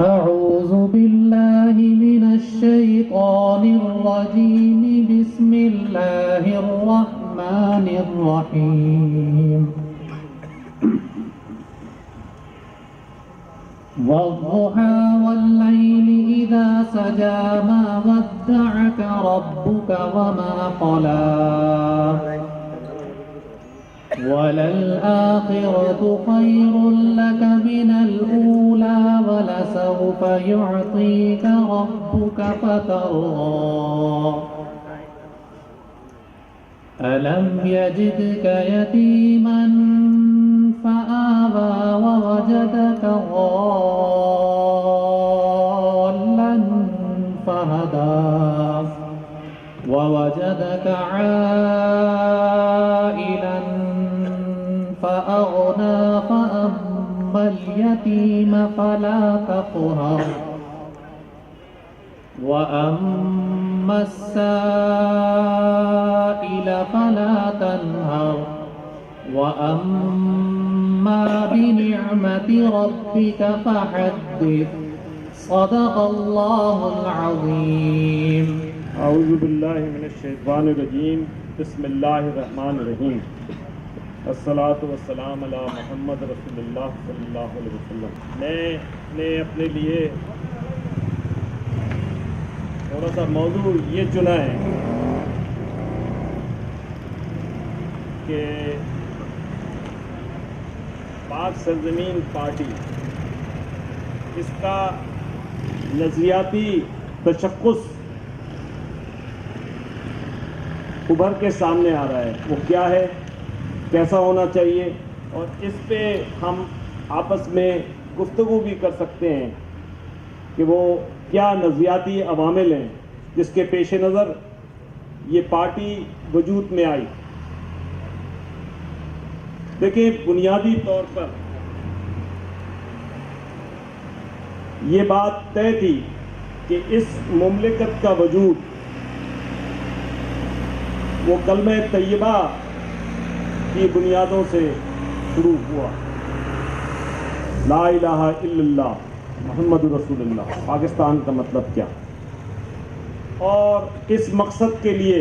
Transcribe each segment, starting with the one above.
أعوذ بالله من الشيطان الرجيم. بسم الله الرحمن الرحيم. والضحى والليل إذا سجى ما ودعك ربك وما قلى وللآخرة خير لك من الأولى ولسوف يعطيك ربك فترضى ألم يجدك يتيما فآوى ووجدك ضالا فهدى ووجدك عائلا فأغنى فأما اليتيم فلا تقهر وأما السائل فلا تنهر وأما بنعمة ربك فحدث. صدق الله العظيم. اعوذ باللہ من الشیطان الرجیم. بسم اللہ الرحمن الرحیم. الصلاۃ والسلام علی محمد رسول اللہ صلی اللہ علیہ وسلم. میں نے اپنے لیے تھوڑا سا موضوع یہ چنا ہے کہ پاک سرزمین پارٹی، اس کا نظریاتی تشخص ابھر کے سامنے آ رہا ہے. وہ کیا ہے، کیسا ہونا چاہیے، اور اس پہ ہم آپس میں گفتگو بھی کر سکتے ہیں کہ وہ کیا نظریاتی عوامل ہیں جس کے پیش نظر یہ پارٹی وجود میں آئی. دیکھیں، بنیادی طور پر یہ بات طے تھی کہ اس مملکت کا وجود وہ کلمہ طیبہ کی بنیادوں سے شروع ہوا. لا الہ الا اللہ محمد رسول اللہ. پاکستان کا مطلب کیا، اور اس مقصد کے لیے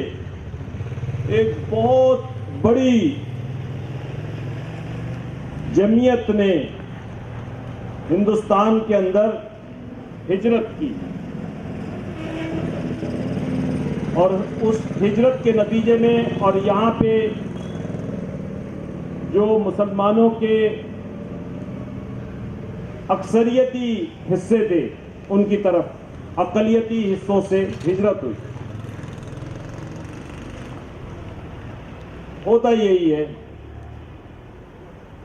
ایک بہت بڑی جمعیت نے ہندوستان کے اندر ہجرت کی، اور اس ہجرت کے نتیجے میں اور یہاں پہ جو مسلمانوں کے اکثریتی حصے تھے ان کی طرف اقلیتی حصوں سے ہجرت ہوئی. ہوتا یہی ہے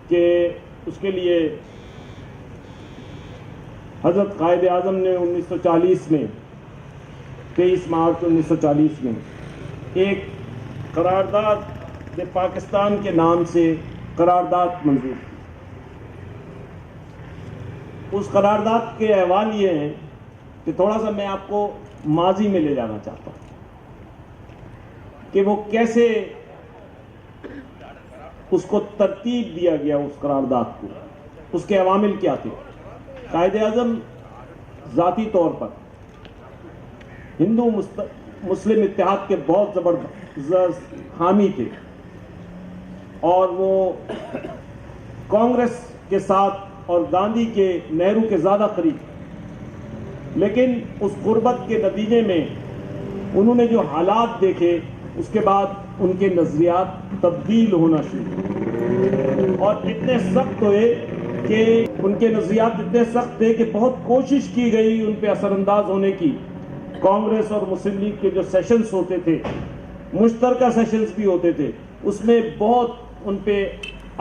کہ اس کے لیے حضرت قائد اعظم نے 1940 میں 23 مارچ 1940 میں ایک قرارداد پاکستان کے نام سے قرارداد منظور کی. اس قرارداد کے احوال یہ ہیں کہ تھوڑا سا میں آپ کو ماضی میں لے جانا چاہتا ہوں کہ وہ کیسے اس کو ترتیب دیا گیا. اس قرارداد کو، اس کے عوامل کیا تھے. قائد اعظم ذاتی طور پر ہندو مسلم اتحاد کے بہت زبردست حامی تھے، اور وہ کانگریس کے ساتھ اور گاندھی کے، نہرو کے زیادہ قریب. لیکن اس غربت کے نتیجے میں انہوں نے جو حالات دیکھے، اس کے بعد ان کے نظریات تبدیل ہونا شروع ہوئے، اور اتنے سخت ہوئے کہ ان کے نظریات اتنے سخت تھے کہ بہت کوشش کی گئی ان پہ اثر انداز ہونے کی. کانگریس اور مسلم لیگ کے جو سیشنز ہوتے تھے، مشترکہ سیشنز بھی ہوتے تھے، اس میں بہت ان پہ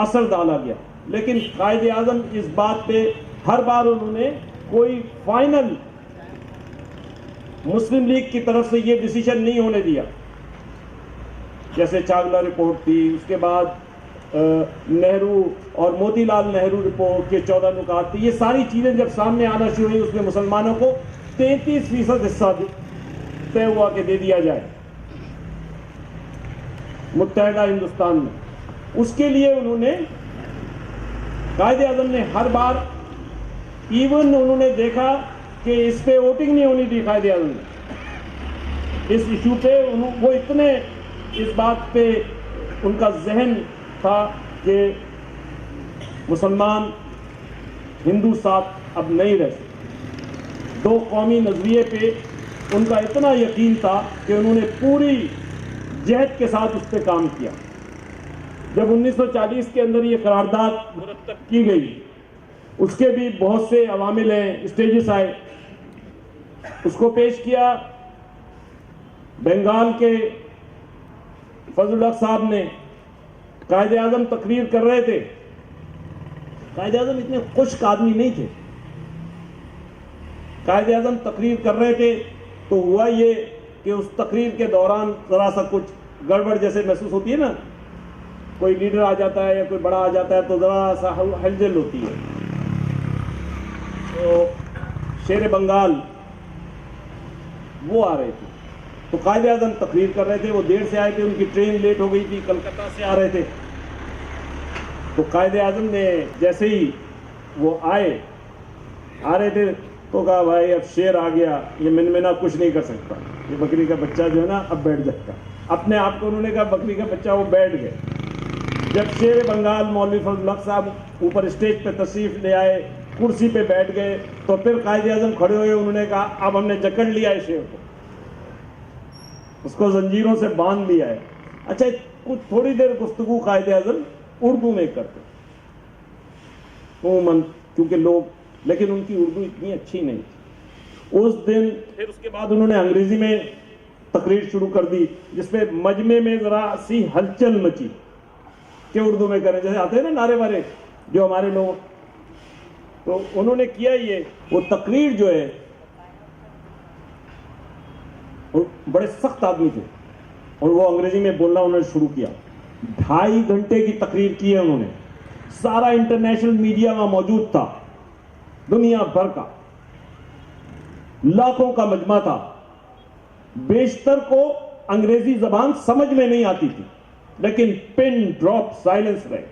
اثر ڈالا گیا. لیکن قائد اعظم اس بات پہ ہر بار انہوں نے کوئی فائنل مسلم لیگ کی طرف سے یہ ڈیسیشن نہیں ہونے دیا. جیسے چاگلا رپورٹ تھی، اس کے بعد نہرو اور موتی لال نہرو رپورٹ کے 14 نکات تھی. یہ ساری چیزیں جب سامنے آنا شروع ہوئی، اس میں مسلمانوں کو 33% حصہ طے ہوا کہ دے دیا جائے متحدہ ہندوستان میں. اس کے لیے انہوں نے، قائد اعظم نے ہر بار ایون انہوں نے دیکھا کہ اس پہ ووٹنگ نہیں ہونی تھی قائد اعظم نے، اس ایشو پہ وہ اتنے اس بات پہ ان کا ذہن تھا کہ مسلمان ہندو ساتھ اب نہیں رہ سکتے، دو قومی نظریے پہ ان کا اتنا یقین تھا کہ انہوں نے پوری جہد کے ساتھ اس پہ کام کیا۔ جب 1940 کے اندر یہ قرارداد مرتب کی گئی، اس کے بھی بہت سے عوامل ہیں، اسٹیجز آئے، اس کو پیش کیا بنگال کے فضل الحق صاحب نے، قائد اعظم تقریر کر رہے تھے۔ قائد اعظم اتنے خشک آدمی نہیں تھے، قائد اعظم تقریر کر رہے تھے تو ہوا یہ کہ اس تقریر کے دوران ذرا سا کچھ گڑبڑ جیسے محسوس ہوتی ہے نا، کوئی لیڈر آ جاتا ہے یا کوئی بڑا آ جاتا ہے تو ذرا سا ہلچل ہوتی ہے۔ تو شیر بنگال وہ آ رہے تھے، تو قائد اعظم تقریر کر رہے تھے، وہ دیر سے آئے تھے، ان کی ٹرین لیٹ ہو گئی تھی، کلکتہ سے آ رہے تھے۔ تو قائد اعظم نے جیسے ہی وہ آ رہے تھے تو کہا بھائی اب شیر آ گیا، یہ منمنا کچھ نہیں کر سکتا، یہ بکری کا بچہ جو ہے نا اب بیٹھ جائے گا۔ اپنے آپ کو انہوں نے کہا بکری کا بچہ، وہ بیٹھ گئے۔ جب شیر بنگال مولوی فضل الحق صاحب اوپر اسٹیج پہ تشریف لے آئے، کرسی پہ بیٹھ گئے، تو پھر قائد اعظم کھڑے ہوئے، انہوں نے کہا اب ہم نے جکڑ لیا ہے شیر کو، اس کو زنجیروں سے باندھ لیا ہے۔ اچھا کچھ تھوڑی دیر گفتگو قائد اعظم اردو میں کرتے عموماً، کیونکہ لوگ، لیکن ان کی اردو اتنی اچھی نہیں تھی اس دن۔ پھر اس کے بعد انہوں نے انگریزی میں تقریر شروع کر دی، جس پہ مجمع میں ذرا سی ہلچل مچی کہ اردو میں کریں، جیسے آتے ہیں نا نعرے وارے جو ہمارے لوگ۔ تو انہوں نے کیا یہ، وہ تقریر جو ہے، وہ بڑے سخت آدمی تھے اور وہ انگریزی میں بولنا انہوں نے شروع کیا۔ 2.5 گھنٹے کی تقریر کی ہے انہوں نے، سارا انٹرنیشنل میڈیا وہاں موجود تھا، دنیا بھر کا، لاکھوں کا مجمع تھا۔ بیشتر کو انگریزی زبان سمجھ میں نہیں آتی تھی، لیکن پن ڈراپ سائلنس رہے۔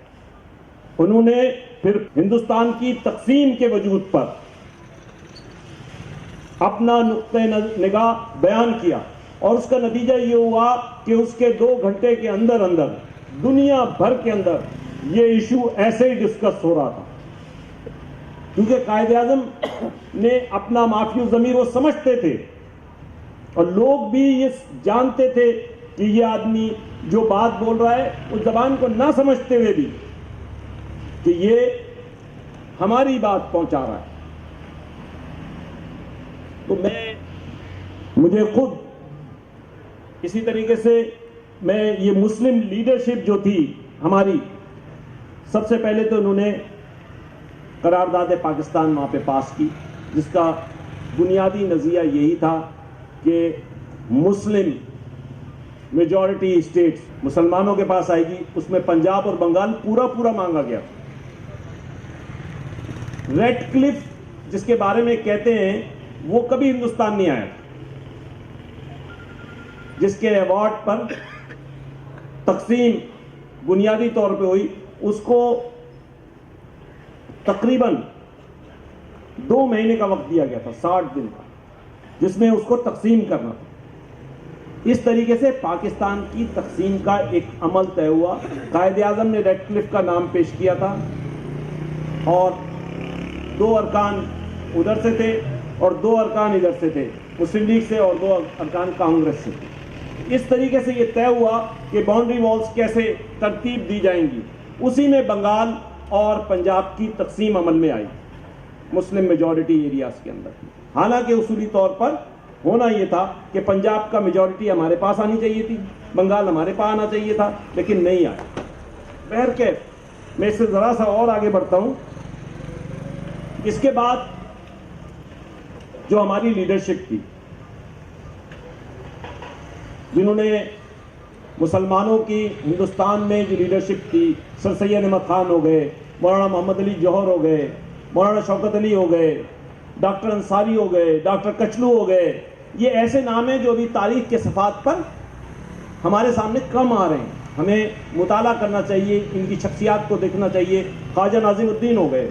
انہوں نے پھر ہندوستان کی تقسیم کے وجود پر اپنا نقطہ نگاہ بیان کیا، اور اس کا نتیجہ یہ ہوا کہ اس کے 2 گھنٹے کے اندر اندر دنیا بھر کے اندر یہ ایشو ایسے ہی ڈسکس ہو رہا تھا، کیونکہ قائد اعظم نے اپنا معافی الضمیر وہ سمجھتے تھے، اور لوگ بھی یہ جانتے تھے کہ یہ آدمی جو بات بول رہا ہے اس زبان کو نہ سمجھتے ہوئے بھی کہ یہ ہماری بات پہنچا رہا ہے۔ تو مجھے خود اسی طریقے سے میں یہ مسلم لیڈرشپ جو تھی ہماری، سب سے پہلے تو انہوں نے قرارداد پاکستان وہاں پہ پاس کی، جس کا بنیادی نظریہ یہی تھا کہ مسلم میجورٹی اسٹیٹس مسلمانوں کے پاس آئے گی، اس میں پنجاب اور بنگال پورا مانگا گیا۔ ریڈ کلف جس کے بارے میں کہتے ہیں وہ کبھی ہندوستان نہیں آیا، جس کے ایوارڈ پر تقسیم بنیادی طور پہ ہوئی، اس کو تقریباً 2 مہینے کا وقت دیا گیا تھا، 60 دن کا، جس میں اس کو تقسیم کرنا تھا۔ اس طریقے سے پاکستان کی تقسیم کا ایک عمل طے ہوا۔ قائد اعظم نے ریڈ کلف کا نام پیش کیا تھا، اور 2 ارکان ادھر سے تھے اور 2 ارکان ادھر سے تھے، مسلم لیگ سے، اور 2 ارکان کانگریس سے تھے۔ اس طریقے سے یہ طے ہوا کہ باؤنڈری والز کیسے ترتیب دی جائیں گی۔ اسی میں بنگال اور پنجاب کی تقسیم عمل میں آئی مسلم میجورٹی ایریاز کے اندر۔ حالانکہ اصولی طور پر ہونا یہ تھا کہ پنجاب کا میجورٹی ہمارے پاس آنی چاہیے تھی، بنگال ہمارے پاس آنا چاہیے تھا، لیکن نہیں آیا۔ بہرکیف میں اس سے ذرا سا اور آگے بڑھتا ہوں۔ اس کے بعد جو ہماری لیڈرشپ تھی، جنہوں نے مسلمانوں کی ہندوستان میں جو لیڈرشپ تھی، سر سید احمد خان ہو گئے، مولانا محمد علی جوہر ہو گئے، مولانا شوکت علی ہو گئے، ڈاکٹر انصاری ہو گئے، ڈاکٹر کچلو ہو گئے، یہ ایسے نام ہیں جو ابھی تاریخ کے صفحات پر ہمارے سامنے کم آ رہے ہیں، ہمیں مطالعہ کرنا چاہیے، ان کی شخصیات کو دیکھنا چاہیے۔ خواجہ ناظم الدین ہو گئے،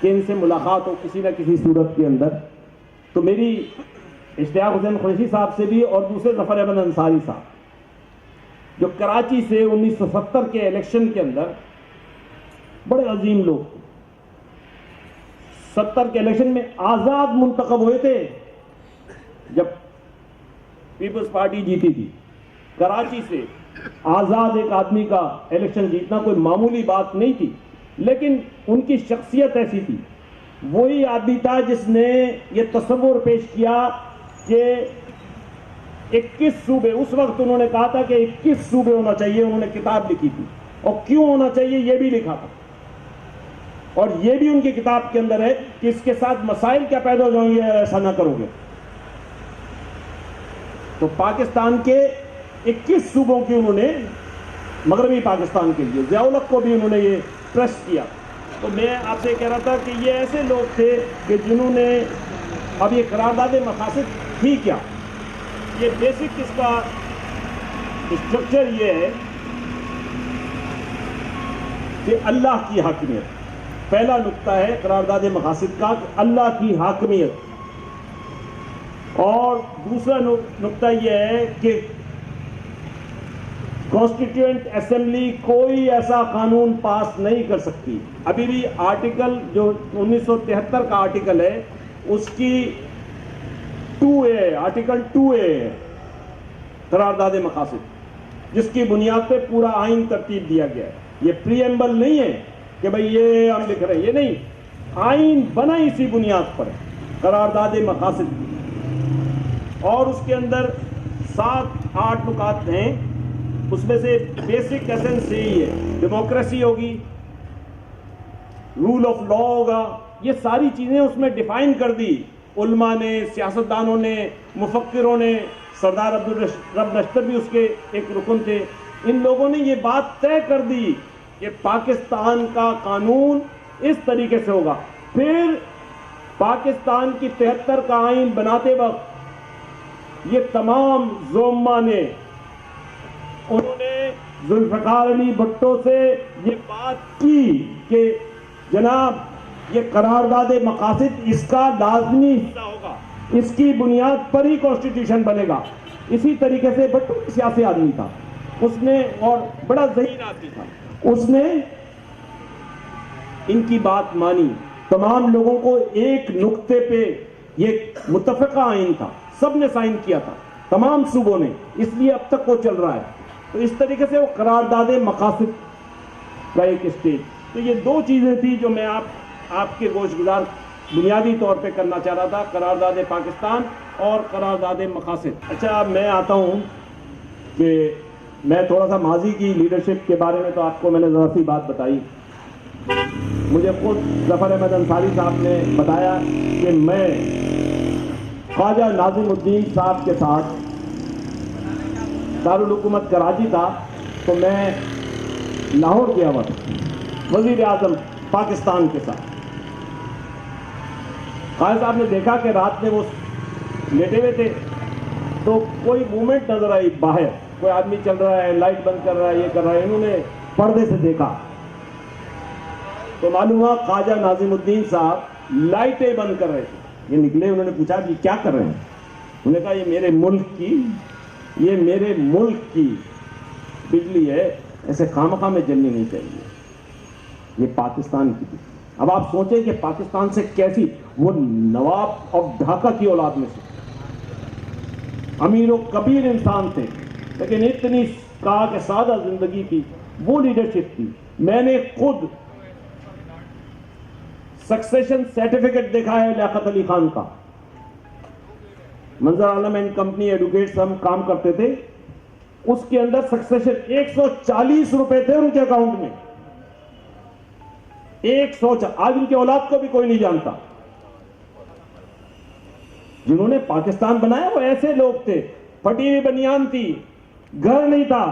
کہ ان سے ملاقات ہو کسی نہ کسی صورت کے اندر. تو میری اشتیاق حسین قریشی صاحب سے بھی اور دوسرے ظفر احمد انصاری صاحب جو کراچی سے 1970 کے الیکشن کے اندر بڑے عظیم لوگ تھے. 70 کے الیکشن میں آزاد منتخب ہوئے تھے جب پیپلز پارٹی جیتی تھی. کراچی سے آزاد ایک آدمی کا الیکشن جیتنا کوئی معمولی بات نہیں تھی, لیکن ان کی شخصیت ایسی تھی. وہی آدمی تھا جس نے یہ تصور پیش کیا کہ 21 صوبے, اس وقت انہوں نے کہا تھا کہ 21 صوبے ہونا چاہیے. انہوں نے کتاب لکھی تھی اور کیوں ہونا چاہیے یہ بھی لکھا تھا, اور یہ بھی ان کی کتاب کے اندر ہے کہ اس کے ساتھ مسائل کیا پیدا ہو جائیں گے ایسا نہ کرو گے. تو پاکستان کے 21 صوبوں کی انہوں نے, مغربی پاکستان کے لیے ضیاء الحق کو بھی انہوں نے یہ ٹرسٹ کیا. تو میں آپ سے کہہ رہا تھا کہ یہ ایسے لوگ تھے کہ جنہوں نے, اب یہ قرارداد مقاصد تھی کیا, یہ بیسک اس کا اسٹرکچر یہ ہے کہ اللہ کی حاکمیت. پہلا نقطہ ہے قرارداد مقاصد کا کہ اللہ کی حاکمیت, اور دوسرا نقطہ یہ ہے کہ کانسٹیٹیوئنٹ اسمبلی کوئی ایسا قانون پاس نہیں کر سکتی. ابھی بھی آرٹیکل جو 1973 کا آرٹیکل ہے اس کی 2A, آرٹیکل 2A ہے قرارداد مقاصد, جس کی بنیاد پہ پورا آئین ترتیب دیا گیا ہے. یہ پریمبل نہیں ہے کہ بھئی یہ ہم لکھ رہے ہیں, یہ نہیں, آئین بنا اسی بنیاد پر قرارداد مقاصد کی. اور اس کے اندر 7-8 نکات ہیں. اس میں سے بیسک ایسنس یہی ہے, ڈیموکریسی ہوگی, رول آف لا ہوگا, یہ ساری چیزیں اس میں ڈیفائن کر دی. علماء نے, سیاستدانوں نے, مفکروں نے, سردار عبدالرب نشتر بھی اس کے ایک رکن تھے, ان لوگوں نے یہ بات طے کر دی کہ پاکستان کا قانون اس طریقے سے ہوگا. پھر پاکستان کی 73 کا آئین بناتے وقت یہ تمام زعما نے, انہوں نے ذوالفقار علی بھٹو سے یہ بات کی کہ جناب یہ قرارداد مقاصد اس کا لازمی حصہ ہوگا, اس کی بنیاد پر ہی کانسٹیٹیوشن بنے گا. اسی طریقے سے بھٹو سیاسی آدمی تھا, اس نے, اور بڑا ذہین آدمی تھا, اس نے ان کی بات مانی. تمام لوگوں کو ایک نقطے پہ, یہ متفقہ آئین تھا, سب نے سائن کیا تھا, تمام صوبوں نے, اس لیے اب تک وہ چل رہا ہے. تو اس طریقے سے وہ قرارداد مقاصد کا ایک اسٹیج. تو یہ دو چیزیں تھی جو میں آپ کے گوش گزار بنیادی طور پہ کرنا چاہ رہا تھا, قرارداد پاکستان اور قرارداد مقاصد. اچھا, اب میں آتا ہوں کہ میں تھوڑا سا ماضی کی لیڈرشپ کے بارے میں تو آپ کو میں نے ذرا سی بات بتائی. مجھے خود ظفر احمد انصاری صاحب نے بتایا کہ میں خواجہ ناظم الدین صاحب کے ساتھ دارالحکومت کراچی تھا, تو میں لاہور گیا ہوا تھا وزیر اعظم پاکستان کے ساتھ. خواجہ صاحب نے دیکھا کہ رات میں وہ لیٹے ہوئے تھے, تو کوئی موومنٹ نظر آئی باہر, کوئی آدمی چل رہا ہے, لائٹ بند کر رہا ہے, یہ کر رہا ہے. انہوں نے پردے سے دیکھا تو معلوم ہوا خواجہ ناظم الدین صاحب لائٹیں بند کر رہے تھے. یہ نکلے, انہوں نے پوچھا کہ کیا کر رہے ہیں؟ انہوں نے کہا یہ میرے ملک کی بجلی ہے, ایسے خامخواہ میں جلنی نہیں چاہیے, یہ پاکستان کی. اب آپ سوچیں کہ پاکستان سے کیسی, وہ نواب آف ڈھاکہ کی اولاد میں سے امیر و کبیر انسان تھے, لیکن اتنی کہا کہ سادہ زندگی تھی, وہ لیڈرشپ تھی. میں نے خود سکسیشن سرٹیفکیٹ دیکھا ہے لیاقت علی خان کا. منظر عالم اینڈ کمپنی ایڈوکیٹس ہم کام کرتے تھے, اس کے اندر سکسیشن 140 روپے تھے ان کے اکاؤنٹ میں. 140. آج ان کی اولاد کو بھی کوئی نہیں جانتا. جنہوں نے پاکستان بنایا وہ ایسے لوگ تھے, پھٹی ہوئی بنیان تھی, گھر نہیں تھا,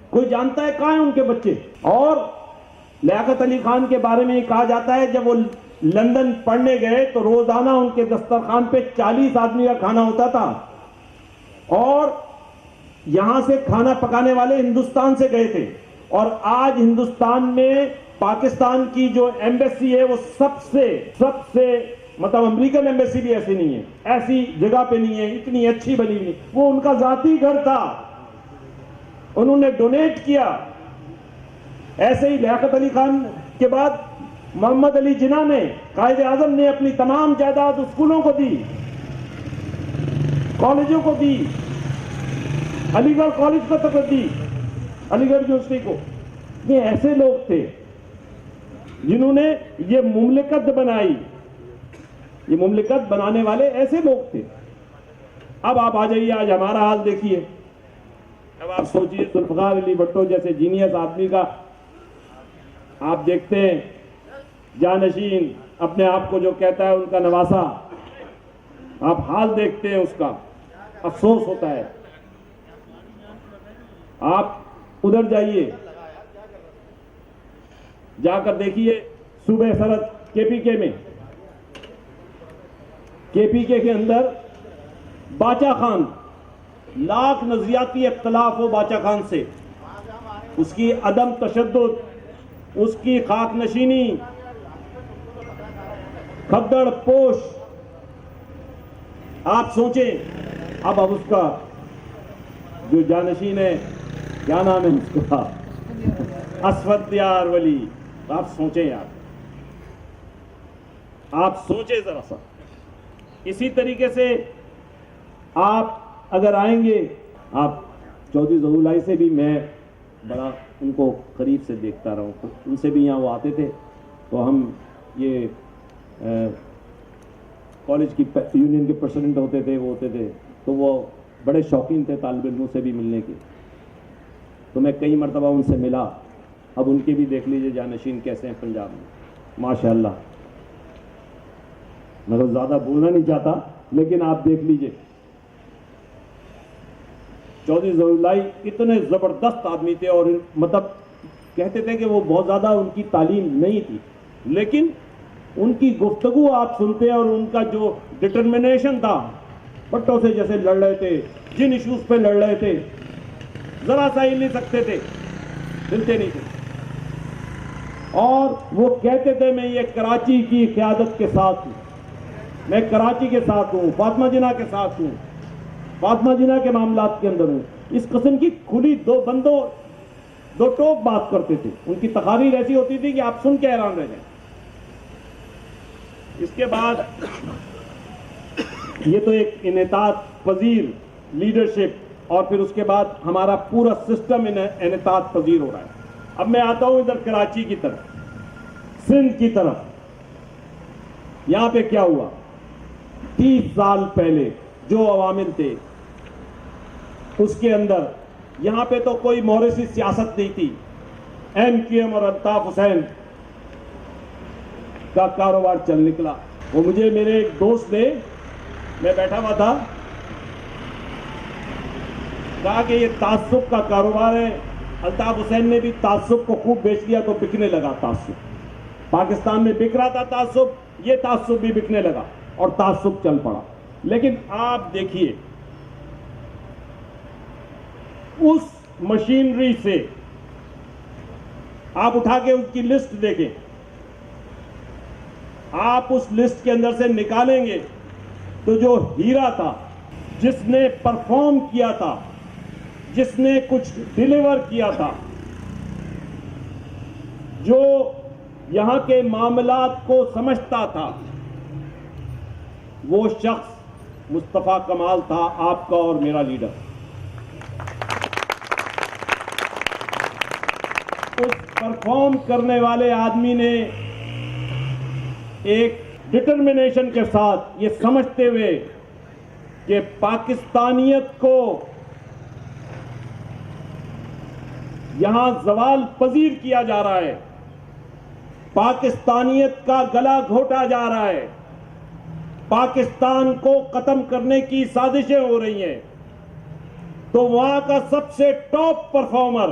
کوئی جانتا ہے کہاں ہیں ان کے بچے. اور لیاقت علی خان کے بارے میں یہ کہا جاتا ہے جب وہ لندن پڑھنے گئے تو روزانہ ان کے دسترخوان پہ 40 آدمی کا کھانا ہوتا تھا, اور یہاں سے کھانا پکانے والے ہندوستان سے گئے تھے. اور آج ہندوستان میں پاکستان کی جو ایمبیسی ہے وہ سب سے مطلب امریکن ایمبیسی بھی ایسی نہیں ہے، ایسی جگہ پہ نہیں ہے، اتنی اچھی بنی ہوئی نہیں، وہ ان کا ذاتی گھر تھا، انہوں نے ڈونیٹ کیا۔ ایسے ہی لیاقت علی خان کے بعد محمد علی جناح نے، قائد اعظم نے اپنی تمام جائیداد اسکولوں کو دی، کالجوں کو دی، علی گڑھ کالج کو تک دی، علی گڑھ یونیورسٹی کو۔ یہ ایسے لوگ تھے جنہوں نے یہ مملکت بنائی، یہ مملکت بنانے والے ایسے لوگ تھے۔ اب آپ آ جائیے، آج ہمارا حال دیکھیے۔ اب آپ سوچیے ذوالفقار علی بھٹو جیسے جینیس آدمی کا آپ دیکھتے ہیں، جانشین، اپنے آپ کو جو کہتا ہے ان کا نواسا، آپ حال دیکھتے ہیں اس کا، افسوس ہوتا ہے۔ آپ ادھر جائیے، جا کر دیکھیے صوبہ سرحد کے پی کے میں، کے پی کے اندر باچا خان، لاکھ نظریاتی اختلاف ہو باچا خان سے، اس کی عدم تشدد، اس کی خاک نشینی، کھدڑ پوش، آپ سوچیں اب اس کا جو جانشین ہے، کیا نام ہے اس کا، اسود دیار ولی، آپ سوچیں یار، آپ سوچیں ذرا سا۔ اسی طریقے سے آپ اگر آئیں گے، آپ چودھری ظہور سے بھی میں بڑا ان کو قریب سے دیکھتا رہا ہوں، ان سے بھی یہاں وہ آتے تھے تو ہم یہ کالج کی یونین کے پریزیڈنٹ ہوتے تھے، وہ ہوتے تھے تو وہ بڑے شوقین تھے طالب علموں سے بھی ملنے کے، تو میں کئی مرتبہ ان سے ملا۔ اب ان کے بھی دیکھ لیجئے جانشین کیسے ہیں پنجاب میں، ماشاءاللہ۔ میں تو زیادہ بولنا نہیں چاہتا لیکن آپ دیکھ لیجئے، چودھری ظہور اتنے زبردست آدمی تھے، اور مطلب کہتے تھے کہ وہ بہت زیادہ ان کی تعلیم نہیں تھی، لیکن ان کی گفتگو آپ سنتے اور ان کا جو ڈٹرمنیشن تھا، بٹوں سے جیسے لڑ رہے تھے، جن ایشوز پہ لڑ رہے تھے، ذرا سا ہل نہیں سکتے تھے، ہلتے نہیں تھے، اور وہ کہتے تھے میں یہ کراچی کی قیادت کے ساتھ ہوں، میں کراچی کے ساتھ ہوں، فاطمہ جناح کے ساتھ ہوں، فاطمہ جناح کے معاملات کے اندر ہوں۔ اس قسم کی کھلی دو ٹوک بات کرتے تھے، ان کی تقاریر ایسی ہوتی تھی کہ آپ سن کے حیران رہ جائیں۔ اس کے بعد یہ تو ایک انعطاف پذیر لیڈرشپ، اور پھر اس کے بعد ہمارا پورا سسٹم انعطاف پذیر ہو رہا ہے۔ اب میں آتا ہوں ادھر کراچی کی طرف، سندھ کی طرف۔ یہاں پہ کیا ہوا؟ 30 سال پہلے جو عوامل تھے اس کے اندر، یہاں پہ تو کوئی موریثی سیاست نہیں تھی، ایم کیو ایم اور الطاف حسین کا کاروبار چل نکلا۔ وہ مجھے میرے ایک دوست نے، میں بیٹھا ہوا تھا، کہا کہ یہ تعصب کا کاروبار ہے، الطاف حسین نے بھی تعصب کو خوب بیچ لیا تو بکنے لگا تعصب، پاکستان میں بک رہا تھا تعصب، یہ تعصب بھی بکنے لگا اور تعصب چل پڑا۔ لیکن آپ دیکھیے اس مشینری سے، آپ اٹھا کے اس کی لسٹ دیکھیں، آپ اس لسٹ کے اندر سے نکالیں گے تو جو ہیرا تھا، جس نے پرفارم کیا تھا، جس نے کچھ ڈیلیور کیا تھا، جو یہاں کے معاملات کو سمجھتا تھا، وہ شخص مصطفیٰ کمال تھا، آپ کا اور میرا لیڈر۔ اس پرفارم کرنے والے آدمی نے ایک ڈٹرمنیشن کے ساتھ، یہ سمجھتے ہوئے کہ پاکستانیت کو یہاں زوال پذیر کیا جا رہا ہے، پاکستانیت کا گلا گھوٹا جا رہا ہے، پاکستان کو ختم کرنے کی سازشیں ہو رہی ہیں، تو وہاں کا سب سے ٹاپ پرفارمر،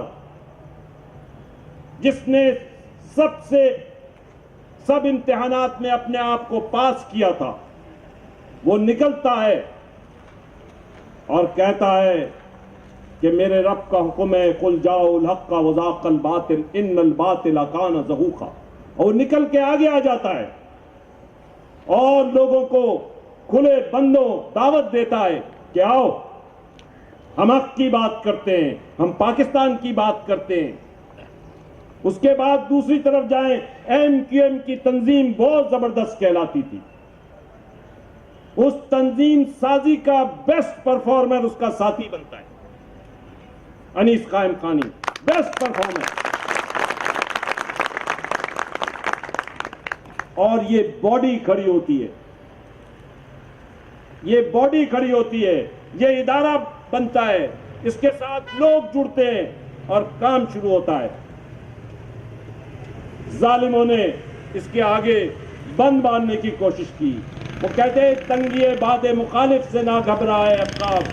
جس نے سب امتحانات میں اپنے آپ کو پاس کیا تھا، وہ نکلتا ہے اور کہتا ہے کہ میرے رب کا حکم ہے قل جاؤ الحق وذاق الباطل ان الباطل کان زہوقا، اور نکل کے آگے آ جاتا ہے اور لوگوں کو کھلے بندوں دعوت دیتا ہے کہ آؤ ہم حق کی بات کرتے ہیں، ہم پاکستان کی بات کرتے ہیں۔ اس کے بعد دوسری طرف جائیں، MQM کی تنظیم بہت زبردست کہلاتی تھی، اس تنظیم سازی کا بیسٹ پرفارمر اس کا ساتھی بنتا ہے انیس قائم خانی، بیسٹ پرفارمر۔ اور یہ باڈی کھڑی ہوتی ہے، یہ باڈی کھڑی ہوتی ہے، یہ ادارہ بنتا ہے، اس کے ساتھ لوگ جڑتے ہیں اور کام شروع ہوتا ہے۔ ظالموں نے اس کے آگے بند باندھنے کی کوشش کی، وہ کہتے ہیں تنگی باد مخالف سے نہ گھبرائے عقاب،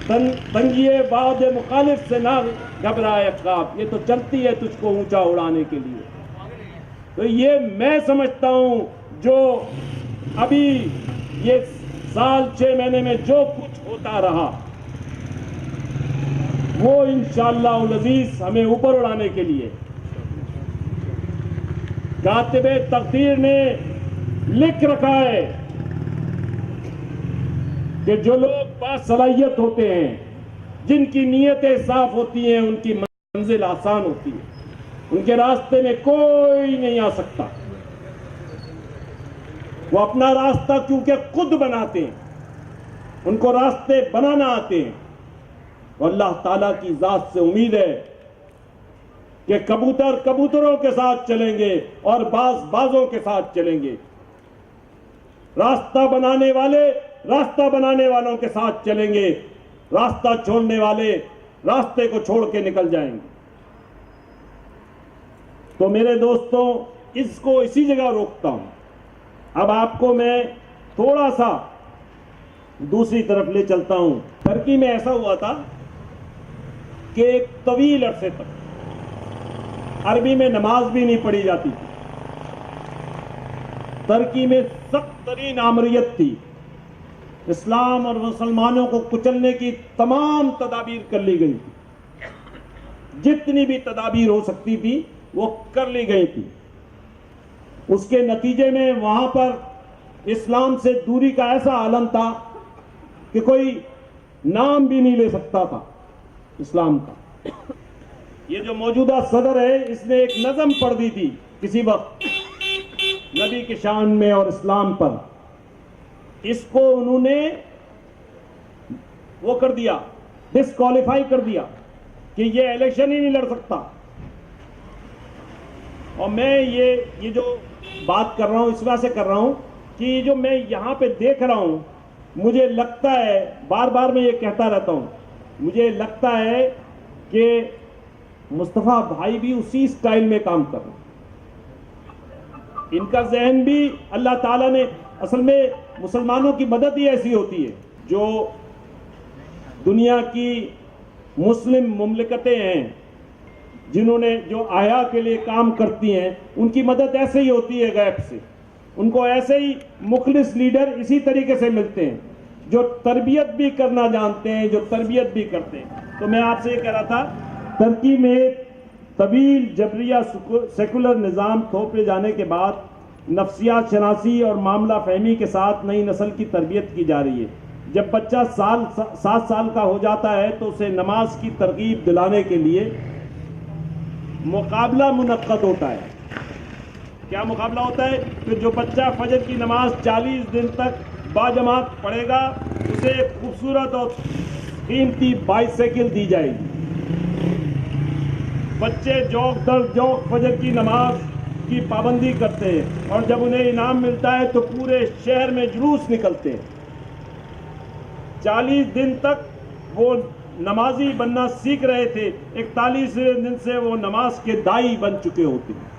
تنگی باد مخالف سے نہ گھبرائے عقاب، یہ تو چلتی ہے تجھ کو اونچا اڑانے کے لیے۔ تو یہ میں سمجھتا ہوں جو ابھی یہ سال 6 مہینے میں جو کچھ ہوتا رہا وہ انشاءاللہ العزیز ہمیں اوپر اڑانے کے لیے کاتب تقدیر نے لکھ رکھا ہے کہ جو لوگ باصلاحیت ہوتے ہیں، جن کی نیتیں صاف ہوتی ہیں، ان کی منزل آسان ہوتی ہے، ان کے راستے میں کوئی نہیں آ سکتا۔ وہ اپنا راستہ کیونکہ خود بناتے ہیں، ان کو راستے بنانا آتے ہیں، اور اللہ تعالیٰ کی ذات سے امید ہے کہ کبوتر کبوتروں کے ساتھ چلیں گے اور باز بازوں کے ساتھ چلیں گے، راستہ بنانے والے راستہ بنانے والوں کے ساتھ چلیں گے، راستہ چھوڑنے والے راستے کو چھوڑ کے نکل جائیں گے۔ تو میرے دوستوں، اس کو اسی جگہ روکتا ہوں۔ اب آپ کو میں تھوڑا سا دوسری طرف لے چلتا ہوں۔ ترکی میں ایسا ہوا تھا کہ ایک طویل عرصے تک عربی میں نماز بھی نہیں پڑھی جاتی تھی، ترکی میں سخت ترین آمریت تھی، اسلام اور مسلمانوں کو کچلنے کی تمام تدابیر کر لی گئی تھی، جتنی بھی تدابیر ہو سکتی تھی وہ کر لی گئی تھی۔ اس کے نتیجے میں وہاں پر اسلام سے دوری کا ایسا عالم تھا کہ کوئی نام بھی نہیں لے سکتا تھا اسلام کا۔ یہ جو موجودہ صدر ہے، اس نے ایک نظم پڑھ دی تھی کسی وقت نبی کی شان میں اور اسلام پر، اس کو انہوں نے وہ کر دیا، ڈسکوالیفائی کر دیا کہ یہ الیکشن ہی نہیں لڑ سکتا۔ اور میں یہ جو بات کر رہا ہوں اس وجہ سے کر رہا ہوں کہ جو میں یہاں پہ دیکھ رہا ہوں، مجھے لگتا ہے، بار بار میں یہ کہتا رہتا ہوں، مجھے لگتا ہے کہ مصطفیٰ بھائی بھی اسی سٹائل میں کام کر رہے ہیں۔ ان کا ذہن بھی اللہ تعالیٰ نے، اصل میں مسلمانوں کی مدد ہی ایسی ہوتی ہے، جو دنیا کی مسلم مملکتیں ہیں جنہوں نے جو احیاء کے لیے کام کرتی ہیں، ان کی مدد ایسے ہی ہوتی ہے غیب سے، ان کو ایسے ہی مخلص لیڈر اسی طریقے سے ملتے ہیں جو تربیت بھی کرنا جانتے ہیں، جو تربیت بھی کرتے ہیں۔ تو میں آپ سے یہ کہہ رہا تھا، ترکی میں طویل جبریہ سیکولر نظام تھوپے جانے کے بعد نفسیات شناسی اور معاملہ فہمی کے ساتھ نئی نسل کی تربیت کی جا رہی ہے۔ جب بچہ 7 سال کا ہو جاتا ہے تو اسے نماز کی ترغیب دلانے کے لیے مقابلہ منعقد ہوتا ہے۔ کیا مقابلہ ہوتا ہے؟ کہ جو بچہ فجر کی نماز 40 دن تک باجماعت پڑھے گا، اسے خوبصورت اور قیمتی بائیسیکل دی جائے گی۔ بچے جوک در جوک فجر کی نماز کی پابندی کرتے ہیں، اور جب انہیں انعام ملتا ہے تو پورے شہر میں جلوس نکلتے ہیں۔ 40 دن تک وہ نمازی بننا سیکھ رہے تھے، 41 دن سے وہ نماز کے دائی بن چکے ہوتے ہیں۔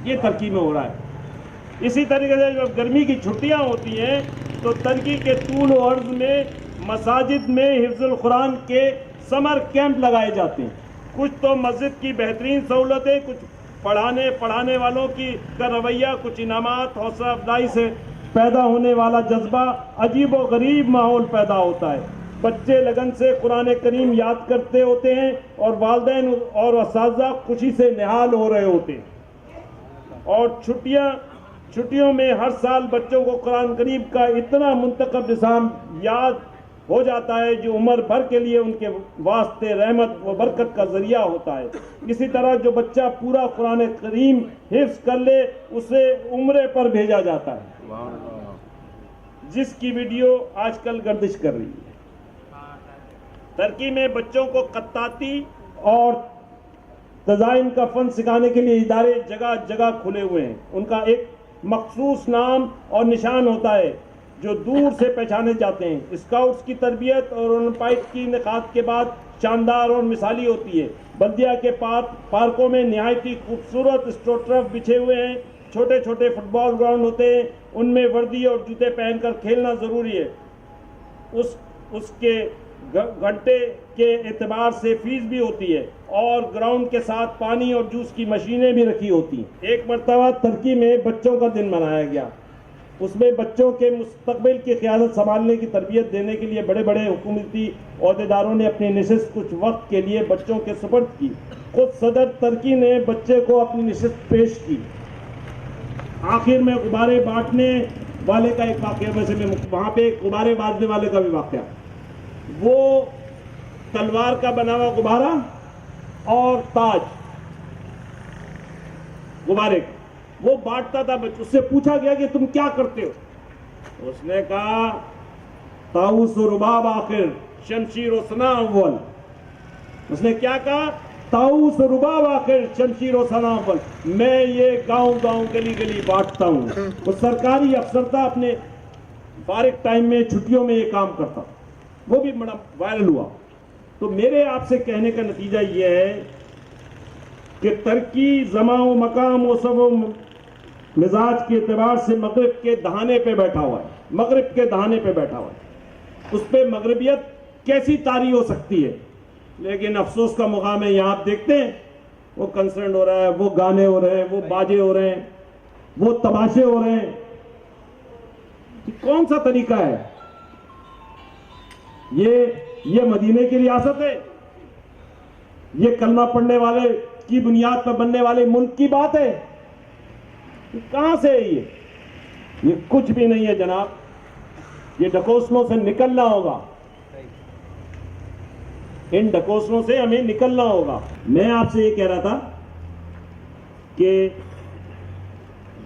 یہ ترکی میں ہو رہا ہے۔ اسی طریقے سے جب گرمی کی چھٹیاں ہوتی ہیں تو ترکی کے طول و عرض میں مساجد میں حفظ القرآن کے سمر کیمپ لگائے جاتے ہیں۔ کچھ تو مسجد کی بہترین سہولتیں، کچھ پڑھانے والوں کا رویہ، کچھ انعامات، حوصلہ افزائی سے پیدا ہونے والا جذبہ، عجیب و غریب ماحول پیدا ہوتا ہے۔ بچے لگن سے قرآن کریم یاد کرتے ہوتے ہیں اور والدین اور اساتذہ خوشی سے نہال ہو رہے ہوتے ہیں، اور چھٹیوں میں ہر سال بچوں کو قرآن کریم کا اتنا منتخب نظام یاد ہو جاتا ہے جو عمر بھر کے لیے ان کے واسطے رحمت و برکت کا ذریعہ ہوتا ہے۔ اسی طرح جو بچہ پورا قرآن کریم حفظ کر لے اسے عمرے پر بھیجا جاتا ہے، جس کی ویڈیو آج کل گردش کر رہی ہے۔ ترکی میں بچوں کو خطاطی اور ڈیزائن کا فن سکھانے کے لیے ادارے جگہ جگہ کھلے ہوئے ہیں۔ ان کا ایک مخصوص نام اور نشان ہوتا ہے جو دور سے پہچانے جاتے ہیں۔ اسکاؤٹس کی تربیت اور اولمپائک کی انعقاد کے بعد شاندار اور مثالی ہوتی ہے۔ بلدیہ کے پارکوں میں نہایت ہی خوبصورت اسٹروٹرف بچھے ہوئے ہیں، چھوٹے چھوٹے فٹ بال گراؤنڈ ہوتے ہیں، ان میں وردی اور جوتے پہن کر کھیلنا ضروری ہے۔ اس کے گھنٹے کے اعتبار سے فیس بھی ہوتی ہے اور گراؤنڈ کے ساتھ پانی اور جوس کی مشینیں بھی رکھی ہوتی ہیں۔ ایک مرتبہ ترکی میں بچوں کا دن منایا گیا۔ اس میں بچوں کے مستقبل کی قیادت سنبھالنے کی تربیت دینے کے لیے بڑے بڑے حکومتی عہدیداروں نے اپنی نشست کچھ وقت کے لیے بچوں کے سپرد کی۔ خود صدر ترکی نے بچے کو اپنی نشست پیش کی۔ آخر میں غبارے بانٹنے والے کا ایک واقعہ، ویسے میں وہاں پہ غبارے بانٹنے والے کا بھی واقعہ، وہ تلوار کا بنا ہوا غبارہ اور تاج غبارے کا وہ بانٹتا تھا۔ اس سے پوچھا گیا کہ تم کیا کرتے ہو؟ اس نے کہا طاؤس و رباب آخر شمشیر و ثنا اول۔ اس نے کیا کہا؟ طاؤس و رباب آخر شمشیر و ثنا اول۔ میں یہ گاؤں گاؤں گلی گلی بانٹتا ہوں۔ وہ سرکاری افسر تھا، اپنے فارغ ٹائم میں چھٹیوں میں یہ کام کرتا، وہ بھی بڑا وائرل ہوا۔ تو میرے آپ سے کہنے کا نتیجہ یہ ہے کہ ترکی زمان و مقام و سب و مزاج کے اعتبار سے مغرب کے دہانے پہ بیٹھا ہوا ہے، مغرب کے دہانے پہ بیٹھا ہوا ہے۔ اس پہ مغربیت کیسی طاری ہو سکتی ہے؟ لیکن افسوس کا مقام ہے، یہاں آپ دیکھتے ہیں وہ کنسرٹ ہو رہا ہے، وہ گانے ہو رہے ہیں، وہ باجے ہو رہے ہیں، وہ تماشے ہو رہے ہیں۔ کون سا طریقہ ہے یہ مدینے کی ریاست ہے؟ یہ کلمہ پڑھنے والے کی بنیاد پر بننے والے ملک کی بات ہے؟ کہاں سے ہے یہ کچھ بھی نہیں ہے جناب۔ یہ ڈھکوسلوں سے نکلنا ہوگا، ان ڈھکوسلوں سے ہمیں نکلنا ہوگا۔ میں آپ سے یہ کہہ رہا تھا کہ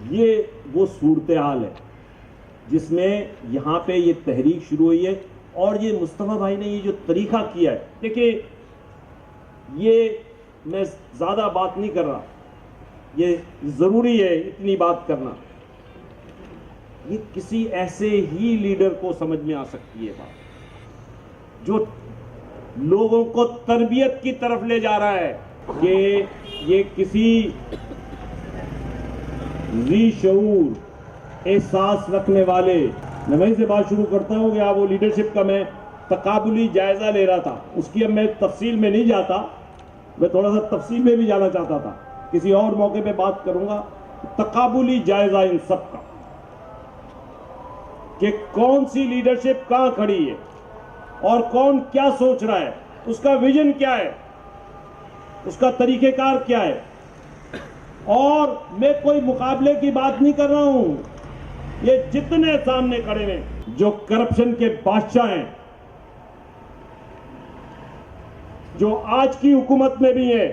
یہ وہ صورتحال ہے جس میں یہاں پہ یہ تحریک شروع ہوئی ہے، اور یہ مصطفیٰ بھائی نے یہ جو طریقہ کیا ہے، دیکھیں یہ میں زیادہ بات نہیں کر رہا، یہ ضروری ہے اتنی بات کرنا، یہ کسی ایسے ہی لیڈر کو سمجھ میں آ سکتی ہے بات جو لوگوں کو تربیت کی طرف لے جا رہا ہے، کہ یہ کسی ذی شعور احساس رکھنے والے، میں وہیں سے بات شروع کرتا ہوں کہ وہ لیڈرشپ کا میں تقابلی جائزہ لے رہا تھا، اس کی اب میں تفصیل میں نہیں جاتا، میں تھوڑا سا تفصیل میں بھی جانا چاہتا تھا، کسی اور موقع پہ بات کروں گا۔ تقابلی جائزہ ان سب کا کہ کون سی لیڈرشپ کہاں کھڑی ہے اور کون کیا سوچ رہا ہے، اس کا ویژن کیا ہے، اس کا طریقہ کار کیا ہے۔ اور میں کوئی مقابلے کی بات نہیں کر رہا ہوں، یہ جتنے سامنے کھڑے ہیں جو کرپشن کے بادشاہ ہیں، جو آج کی حکومت میں بھی ہیں،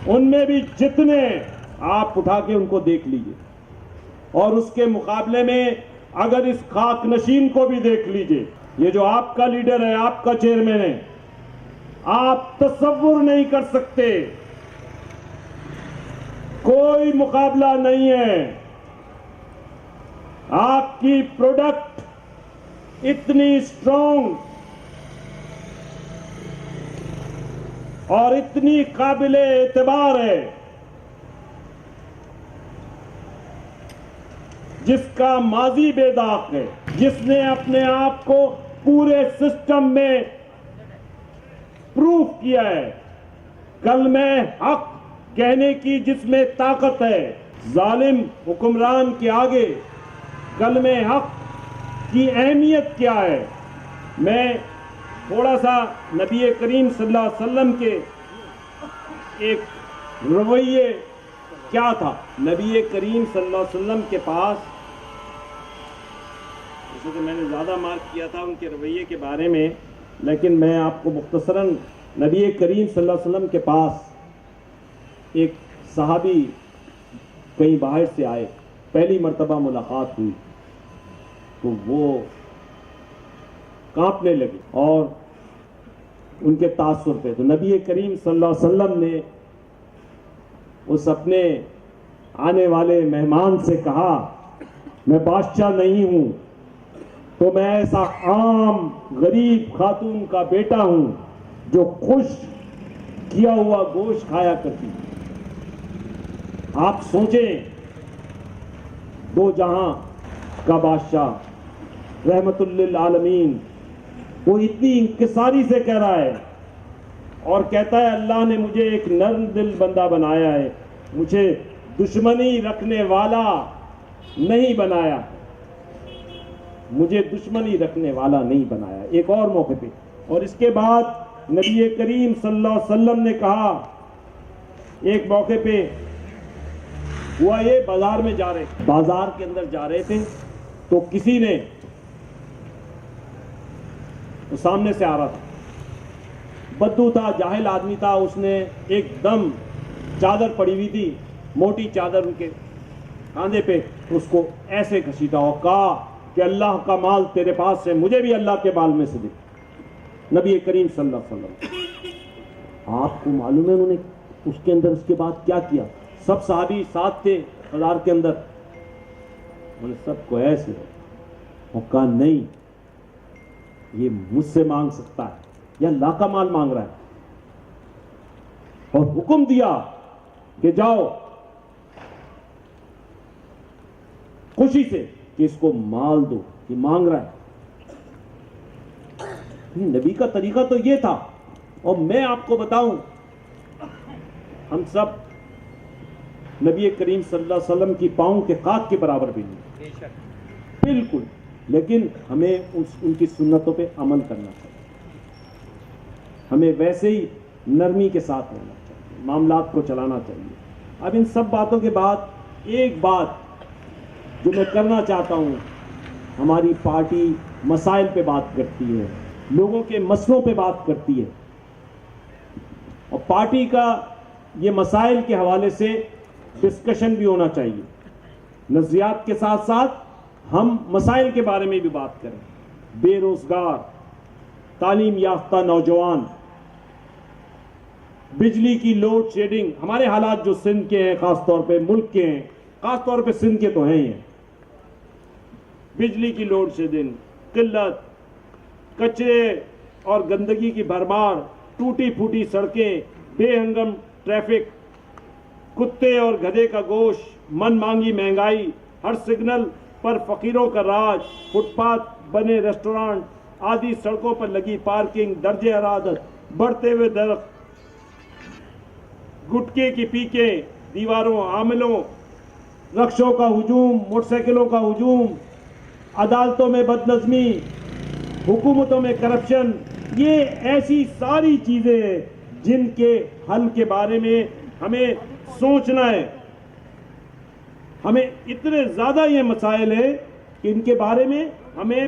ان میں بھی جتنے آپ اٹھا کے ان کو دیکھ لیجئے، اور اس کے مقابلے میں اگر اس خاک نشین کو بھی دیکھ لیجئے، یہ جو آپ کا لیڈر ہے، آپ کا چیئرمین ہے، آپ تصور نہیں کر سکتے، کوئی مقابلہ نہیں ہے۔ آپ کی پروڈکٹ اتنی اسٹرانگ اور اتنی قابل اعتبار ہے، جس کا ماضی بے داغ ہے، جس نے اپنے آپ کو پورے سسٹم میں پروف کیا ہے، کلمہ حق کہنے کی جس میں طاقت ہے۔ ظالم حکمران کے آگے کلمہ حق کی اہمیت کیا ہے؟ میں تھوڑا سا نبی کریم صلی اللہ علیہ وسلم کے ایک رویے کیا تھا. نبی کریم صلی اللہ علیہ وسلم کے پاس، جیسے کہ میں نے زیادہ مارک کیا تھا ان کے رویے کے بارے میں، لیکن میں آپ کو مختصراً، نبی کریم صلی اللہ علیہ وسلم کے پاس ایک صحابی کہیں باہر سے آئے، پہلی مرتبہ ملاقات ہوئی تو وہ کانپنے لگے اور ان کے تاثر پہ. تو نبی کریم صلی اللہ علیہ وسلم نے اس اپنے آنے والے مہمان سے کہا، میں بادشاہ نہیں ہوں تو میں ایسا عام غریب خاتون کا بیٹا ہوں جو خوش کیا ہوا گوشت کھایا کرتی. آپ سوچیں، دو جہاں کا بادشاہ رحمت للعالمین، وہ اتنی انکساری سے کہہ رہا ہے اور کہتا ہے اللہ نے مجھے ایک نرم دل بندہ بنایا ہے، مجھے دشمنی رکھنے والا نہیں بنایا، مجھے دشمنی رکھنے والا نہیں بنایا. ایک اور موقع پہ، اور اس کے بعد نبی کریم صلی اللہ علیہ وسلم نے کہا، ایک موقع پہ ہوا یہ، بازار میں جا رہے، بازار کے اندر جا رہے تھے تو کسی نے، وہ سامنے سے آ رہا تھا، بدو تھا، جاہل آدمی تھا، اس نے ایک دم چادر پڑی ہوئی تھی، موٹی چادر ان کے کاندھے پہ، اس کو ایسے گھسیٹا اور کہا کہ اللہ کا مال تیرے پاس ہے، مجھے بھی اللہ کے مال میں سے دے. نبی کریم صلی اللہ علیہ وسلم، آپ کو معلوم ہے انہوں نے اس کے اندر اس کے بعد کیا کیا؟ سب صحابی ساتھ تھے بازار کے اندر، انہوں نے سب کو ایسے اور کہا نہیں، یہ مجھ سے مانگ سکتا ہے، یہ اللہ کا مال مانگ رہا ہے، اور حکم دیا کہ جاؤ خوشی سے کہ اس کو مال دو، یہ مانگ رہا ہے. نبی کا طریقہ تو یہ تھا. اور میں آپ کو بتاؤں، ہم سب نبی کریم صلی اللہ علیہ وسلم کی پاؤں کے خاک کے برابر بھی نہیں، بالکل، لیکن ہمیں ان کی سنتوں پہ عمل کرنا چاہیے، ہمیں ویسے ہی نرمی کے ساتھ رہنا چاہیے، معاملات کو چلانا چاہیے. اب ان سب باتوں کے بعد ایک بات جو میں کرنا چاہتا ہوں، ہماری پارٹی مسائل پہ بات کرتی ہے، لوگوں کے مسئلوں پہ بات کرتی ہے، اور پارٹی کا یہ مسائل کے حوالے سے ڈسکشن بھی ہونا چاہیے. نظریات کے ساتھ ساتھ ہم مسائل کے بارے میں بھی بات کریں. بے روزگار، تعلیم یافتہ نوجوان، بجلی کی لوڈ شیڈنگ، ہمارے حالات جو سندھ کے ہیں، خاص طور پہ ملک کے ہیں، خاص طور پہ سندھ کے تو ہیں ہی ہیں. بجلی کی لوڈ شیڈنگ، قلت، کچرے اور گندگی کی بھرمار، ٹوٹی پھوٹی سڑکیں، بے ہنگم ٹریفک، کتے اور گدھے کا گوشت، من مانگی مہنگائی، ہر سگنل پر فقیروں کا راج، فٹ پاتھ بنے ریسٹورانٹ، آدھی سڑکوں پر لگی پارکنگ، درجہ حرارت، بڑھتے ہوئے درخت، گٹکے کی پیکیں، دیواروں، عاملوں، رکشوں کا ہجوم، موٹر سائیکلوں کا ہجوم، عدالتوں میں بدنظمی، حکومتوں میں کرپشن، یہ ایسی ساری چیزیں ہیں جن کے حل کے بارے میں ہمیں سوچنا ہے. ہمیں اتنے زیادہ یہ مسائل ہیں کہ ان کے بارے میں ہمیں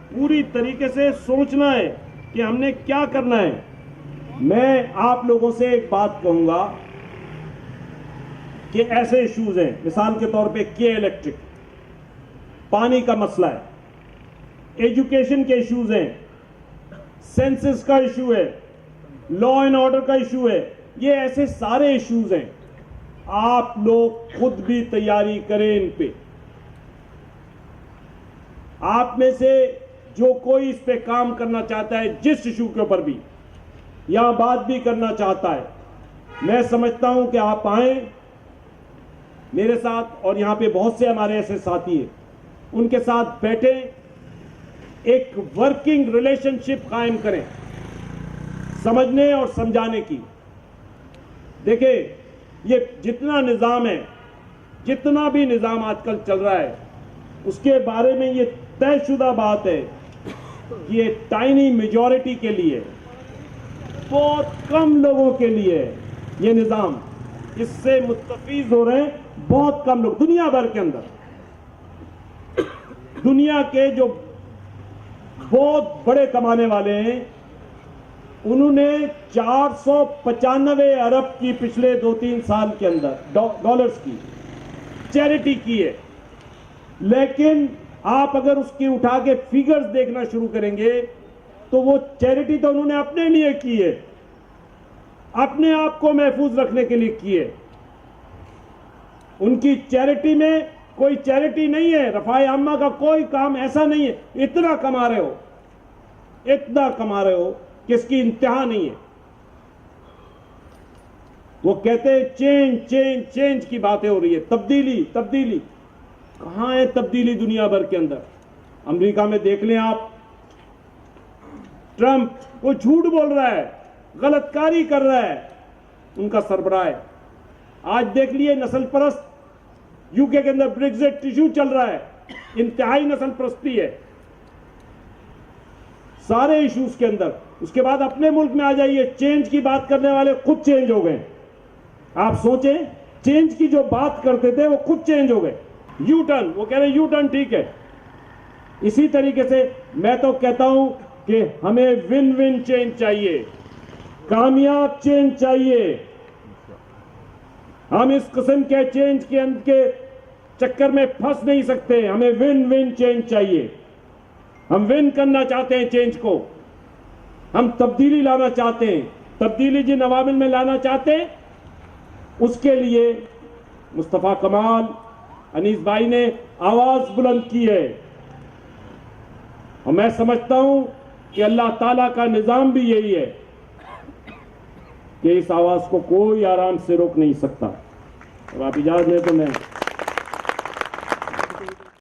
پوری طریقے سے سوچنا ہے کہ ہم نے کیا کرنا ہے. میں آپ لوگوں سے ایک بات کہوں گا کہ ایسے ایشوز ہیں، مثال کے طور پہ کے الیکٹرک، پانی کا مسئلہ ہے، ایجوکیشن کے ایشوز ہیں، سینسس کا ایشو ہے، لا اینڈ آرڈر کا ایشو ہے، یہ ایسے سارے ایشوز ہیں. آپ لوگ خود بھی تیاری کریں ان پہ. آپ میں سے جو کوئی اس پہ کام کرنا چاہتا ہے، جس ایشو کے اوپر بھی یہاں بات بھی کرنا چاہتا ہے، میں سمجھتا ہوں کہ آپ آئیں میرے ساتھ، اور یہاں پہ بہت سے ہمارے ایسے ساتھی ہیں، ان کے ساتھ بیٹھیں، ایک ورکنگ ریلیشن شپ قائم کریں سمجھنے اور سمجھانے کی. دیکھیں، یہ جتنا نظام ہے، جتنا بھی نظام آج کل چل رہا ہے، اس کے بارے میں یہ طے شدہ بات ہے کہ یہ ٹائنی میجورٹی کے لیے، بہت کم لوگوں کے لیے یہ نظام، اس سے مستفید ہو رہے ہیں بہت کم لوگ دنیا بھر کے اندر۔ دنیا کے جو بہت بڑے کمانے والے ہیں، انہوں نے 495 ارب کی پچھلے 2-3 سال کے اندر ڈالرز کی چیریٹی کی ہے۔ لیکن آپ اگر اس کی اٹھا کے فیگرز دیکھنا شروع کریں گے تو وہ چیریٹی تو انہوں نے اپنے لیے کی ہے، اپنے آپ کو محفوظ رکھنے کے لیے کی ہے۔ ان کی چیریٹی میں کوئی چیریٹی نہیں ہے، رفاع عامہ کا کوئی کام ایسا نہیں ہے۔ اتنا کما رہے ہو کہ اس کی انتہا نہیں ہے۔ وہ کہتے ہیں چینج کی باتیں ہو رہی ہے، تبدیلی کہاں ہے تبدیلی دنیا بھر کے اندر؟ امریکہ میں دیکھ لیں آپ، ٹرمپ وہ جھوٹ بول رہا ہے، غلط کاری کر رہا ہے، ان کا سربراہ ہے۔ آج دیکھ لیے نسل پرست یو کے اندر بریگزٹ ایشو چل رہا ہے، انتہائی نسل پرستی ہے سارے ایشوز کے اندر۔ اس کے بعد اپنے ملک میں آ جائیے، چینج کی بات کرنے والے خود چینج ہو گئے۔ آپ سوچیں، چینج کی جو بات کرتے تھے وہ خود چینج ہو گئے۔ یو ٹرن، وہ کہہ رہے ہیں یو ٹرن ٹھیک ہے۔ اسی طریقے سے میں تو کہتا ہوں کہ ہمیں ون ون چینج چاہیے، کامیاب چینج چاہیے۔ ہم اس قسم کے چینج کے چکر میں پھنس نہیں سکتے، ہمیں ون ون چینج چاہیے۔ ہم ون کرنا چاہتے ہیں چینج کو، ہم تبدیلی لانا چاہتے ہیں۔ تبدیلی جن عوامل میں لانا چاہتے ہیں، اس کے لیے مصطفیٰ کمال انیس بھائی نے آواز بلند کی ہے، اور میں سمجھتا ہوں کہ اللہ تعالیٰ کا نظام بھی یہی ہے کہ اس آواز کو کوئی آرام سے روک نہیں سکتا۔ اور آپ اجازت دیں تو میں